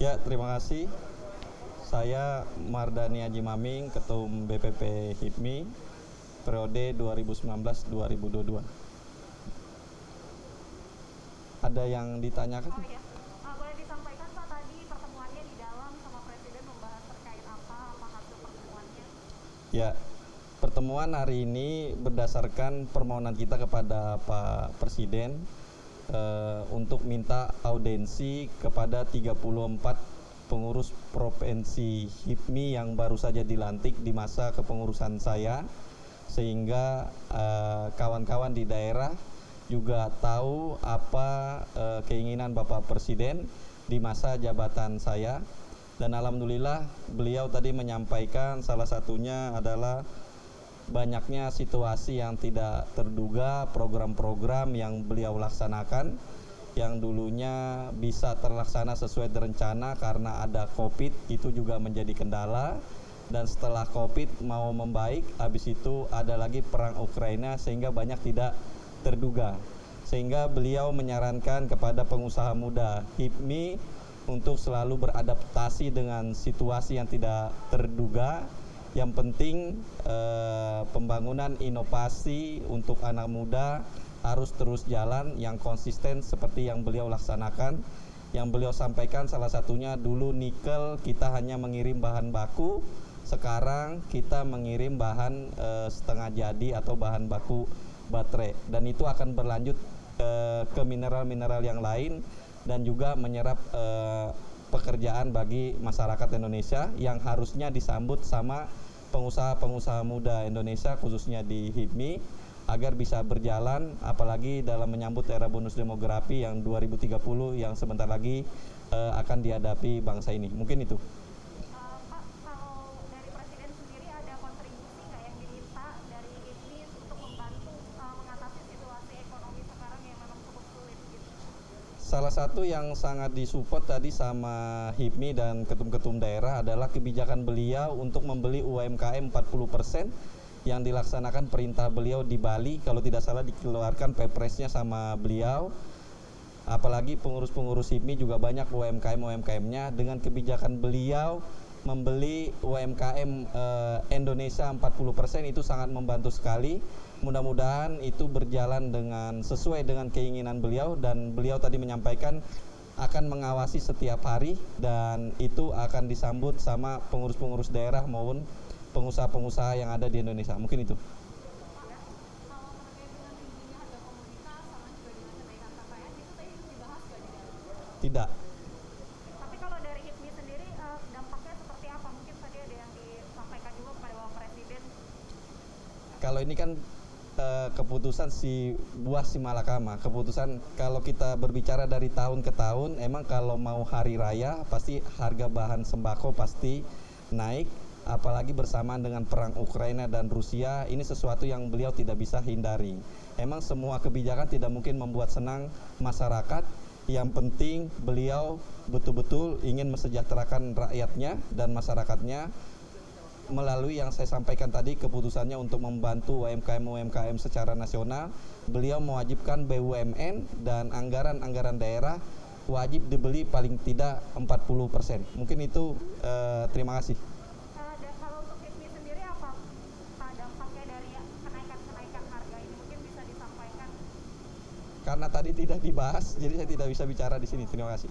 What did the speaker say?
Ya, terima kasih. Saya Mardani Haji Maming, Ketum BPP HIPMI, periode 2019-2022. Ada yang ditanyakan? Oh iya, boleh disampaikan Pak tadi pertemuannya di dalam sama Presiden membahas terkait apa hasil pertemuannya? Ya, pertemuan hari ini berdasarkan permohonan kita kepada Pak Presiden untuk minta audiensi kepada 34 pengurus provinsi HIPMI yang baru saja dilantik di masa kepengurusan saya, sehingga kawan-kawan di daerah juga tahu apa keinginan Bapak Presiden di masa jabatan saya. Dan alhamdulillah beliau tadi menyampaikan salah satunya adalah banyaknya situasi yang tidak terduga, program-program yang beliau laksanakan yang dulunya bisa terlaksana sesuai rencana karena ada COVID, itu juga menjadi kendala. Dan setelah COVID mau membaik, habis itu ada lagi perang Ukraina sehingga banyak tidak terduga. Sehingga beliau menyarankan kepada pengusaha muda HIPMI untuk selalu beradaptasi dengan situasi yang tidak terduga. Yang penting pembangunan inovasi untuk anak muda harus terus jalan yang konsisten seperti yang beliau laksanakan. Yang beliau sampaikan salah satunya dulu nikel kita hanya mengirim bahan baku, sekarang kita mengirim bahan setengah jadi atau bahan baku baterai, dan itu akan berlanjut ke mineral-mineral yang lain dan juga menyerap pekerjaan bagi masyarakat Indonesia yang harusnya disambut sama pengusaha-pengusaha muda Indonesia khususnya di HIPMI agar bisa berjalan, apalagi dalam menyambut era bonus demografi yang 2030 yang sebentar lagi akan dihadapi bangsa ini. Mungkin itu. Pak, kalau dari Presiden sendiri ada kontribusi nggak yang diminta dari HIPMI untuk membantu mengatasi situasi ekonomi sekarang yang memang cukup sulit gitu? Salah satu yang sangat disupport tadi sama HIPMI dan ketum-ketum daerah adalah kebijakan beliau untuk membeli UMKM 40% yang dilaksanakan perintah beliau di Bali. Kalau tidak salah dikeluarkan Pepresnya sama beliau. Apalagi pengurus-pengurus HIPMI juga banyak UMKM-nya. Dengan kebijakan beliau membeli UMKM Indonesia 40% itu sangat membantu sekali. Mudah-mudahan itu berjalan dengan sesuai dengan keinginan beliau, dan beliau tadi menyampaikan akan mengawasi setiap hari dan itu akan disambut sama pengurus-pengurus daerah maupun pengusaha-pengusaha yang ada di Indonesia. Mungkin itu. Kalau terkait dengan tingginya harga komoditas sama juga dengan kenaikan KPN itu tadi dibahas nggak di dalam? Tidak. Tapi kalau dari HIPMI sendiri dampaknya seperti apa? Mungkin tadi ada yang disampaikan juga kepada Bapak Presiden. Kalau ini kan keputusan si buah si malakama. Keputusan kalau kita berbicara dari tahun ke tahun, emang kalau mau hari raya pasti harga bahan sembako pasti naik, apalagi bersamaan dengan perang Ukraina dan Rusia. Ini sesuatu yang beliau tidak bisa hindari. Emang semua kebijakan tidak mungkin membuat senang masyarakat. Yang penting beliau betul-betul ingin mesejahterakan rakyatnya dan masyarakatnya melalui yang saya sampaikan tadi, keputusannya untuk membantu UMKM secara nasional. Beliau mewajibkan BUMN dan anggaran-anggaran daerah wajib dibeli paling tidak 40%. Mungkin itu. Terima kasih. Kalau untuk HIPMI sendiri apa Pak dampaknya dari kenaikan harga ini, mungkin bisa disampaikan? Karena tadi tidak dibahas, jadi saya tidak bisa bicara di sini. Terima kasih.